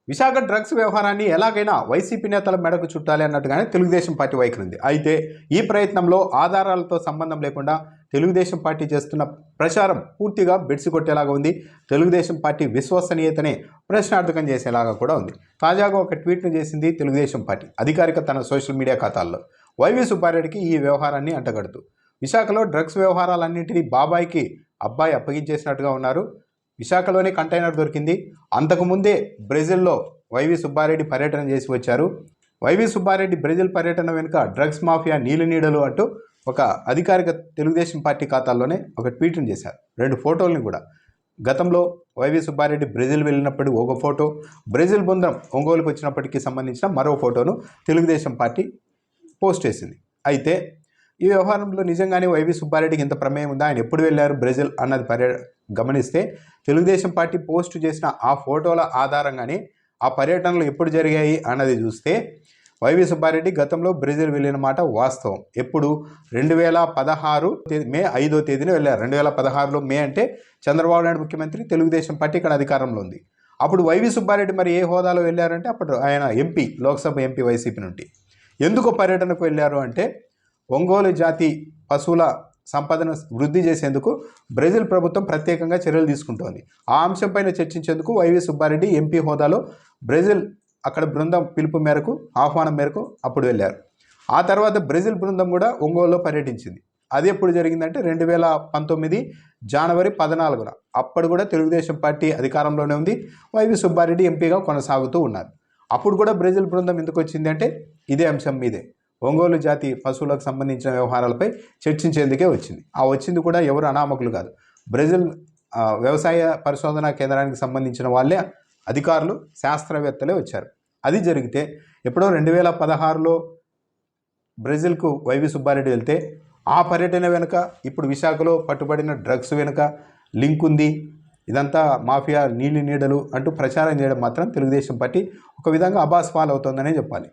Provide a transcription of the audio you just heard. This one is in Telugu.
విశాఖ డ్రగ్స్ వ్యవహారాన్ని ఎలాగైనా వైసీపీ నేతల మెడకు చుట్టాలి అన్నట్టుగానే తెలుగుదేశం పార్టీ వైఖరింది. అయితే ఈ ప్రయత్నంలో ఆధారాలతో సంబంధం లేకుండా తెలుగుదేశం పార్టీ చేస్తున్న ప్రచారం పూర్తిగా బెడిసి కొట్టేలాగా ఉంది. తెలుగుదేశం పార్టీ విశ్వసనీయతనే ప్రశ్నార్థకం చేసేలాగా కూడా ఉంది. తాజాగా ఒక ట్వీట్ను చేసింది తెలుగుదేశం పార్టీ అధికారిక తన సోషల్ మీడియా ఖాతాల్లో. వైవి సుబ్బారెడ్డికి ఈ వ్యవహారాన్ని అంటగడుతూ విశాఖలో డ్రగ్స్ వ్యవహారాలన్నింటినీ బాబాయికి అబ్బాయి అప్పగించేసినట్టుగా ఉన్నారు. విశాఖలోనే కంటైనర్ దొరికింది. అంతకుముందే బ్రెజిల్లో వైవి సుబ్బారెడ్డి పర్యటన చేసి వచ్చారు. వైవి సుబ్బారెడ్డి బ్రెజిల్ పర్యటన వెనుక డ్రగ్స్ మాఫియా నీలినీడలు అంటూ ఒక అధికారిక తెలుగుదేశం పార్టీ ఖాతాల్లోనే ఒక ట్వీట్ను చేశారు. 2 ఫోటోల్ని కూడా. గతంలో వైవి సుబ్బారెడ్డి బ్రెజిల్ వెళ్ళినప్పుడు ఒక ఫోటో, బ్రెజిల్ బృందం ఒంగోలుకు వచ్చినప్పటికీ సంబంధించిన మరో ఫోటోను తెలుగుదేశం పార్టీ పోస్ట్ చేసింది. అయితే ఈ వ్యవహారంలో నిజంగానే వైవి సుబ్బారెడ్డికి ఇంత ప్రమేయం ఉందా, ఆయన ఎప్పుడు వెళ్ళారు బ్రెజిల్ అన్నది గమనిస్తే తెలుగుదేశం పార్టీ పోస్ట్ చేసిన ఆ ఫోటోల ఆధారంగానే ఆ పర్యటనలు ఎప్పుడు జరిగాయి అన్నది చూస్తే వైవి సుబ్బారెడ్డి గతంలో బ్రెజిల్ వెళ్ళిన మాట వాస్తవం. ఎప్పుడు 2016 మే 5వ తేదీన వెళ్ళారు. 2016లో మే అంటే చంద్రబాబు నాయుడు ముఖ్యమంత్రి, తెలుగుదేశం పార్టీ ఇక్కడ అధికారంలో ఉంది. అప్పుడు వైవి సుబ్బారెడ్డి మరి ఏ హోదాలో వెళ్ళారంటే అప్పుడు ఆయన ఎంపీ, లోక్సభ ఎంపీ వైసీపీ నుండి. ఎందుకు పర్యటనకు వెళ్ళారు అంటే ఒంగోలు జాతి పశువుల సంపదను వృద్ధి చేసేందుకు బ్రెజిల్ ప్రభుత్వం ప్రత్యేకంగా చర్యలు తీసుకుంటోంది. ఆ అంశంపైన చర్చించేందుకు వైవి సుబ్బారెడ్డి ఎంపీ హోదాలో బ్రెజిల్ అక్కడ బృందం పిలుపు మేరకు, ఆహ్వానం మేరకు అప్పుడు వెళ్ళారు. ఆ తర్వాత బ్రెజిల్ బృందం కూడా ఒంగోలులో పర్యటించింది. అది ఎప్పుడు జరిగిందంటే 2019 జనవరి 14న. అప్పుడు కూడా తెలుగుదేశం పార్టీ అధికారంలోనే ఉంది. వైవి సుబ్బారెడ్డి ఎంపీగా కొనసాగుతూ ఉన్నారు. అప్పుడు కూడా బ్రెజిల్ బృందం ఎందుకు వచ్చింది అంటే ఇదే అంశం మీదే, ఒంగోలు జాతి పశువులకు సంబంధించిన వ్యవహారాలపై చర్చించేందుకే వచ్చింది. ఆ వచ్చింది కూడా ఎవరు అనామకులు కాదు, బ్రెజిల్ వ్యవసాయ పరిశోధనా కేంద్రానికి సంబంధించిన వాళ్ళే, అధికారులు, శాస్త్రవేత్తలే వచ్చారు. అది జరిగితే ఎప్పుడో 2016లో బ్రెజిల్కు వైవి సుబ్బారెడ్డి వెళ్తే ఆ పర్యటన వెనుక ఇప్పుడు విశాఖలో పట్టుబడిన డ్రగ్స్ వెనుక లింక్ ఉంది, ఇదంతా మాఫియా నీళ్ళు నీడలు అంటూ ప్రచారం చేయడం మాత్రం తెలుగుదేశం పార్టీ ఒక విధంగా అబాస్ పాలు అవుతుందనే చెప్పాలి.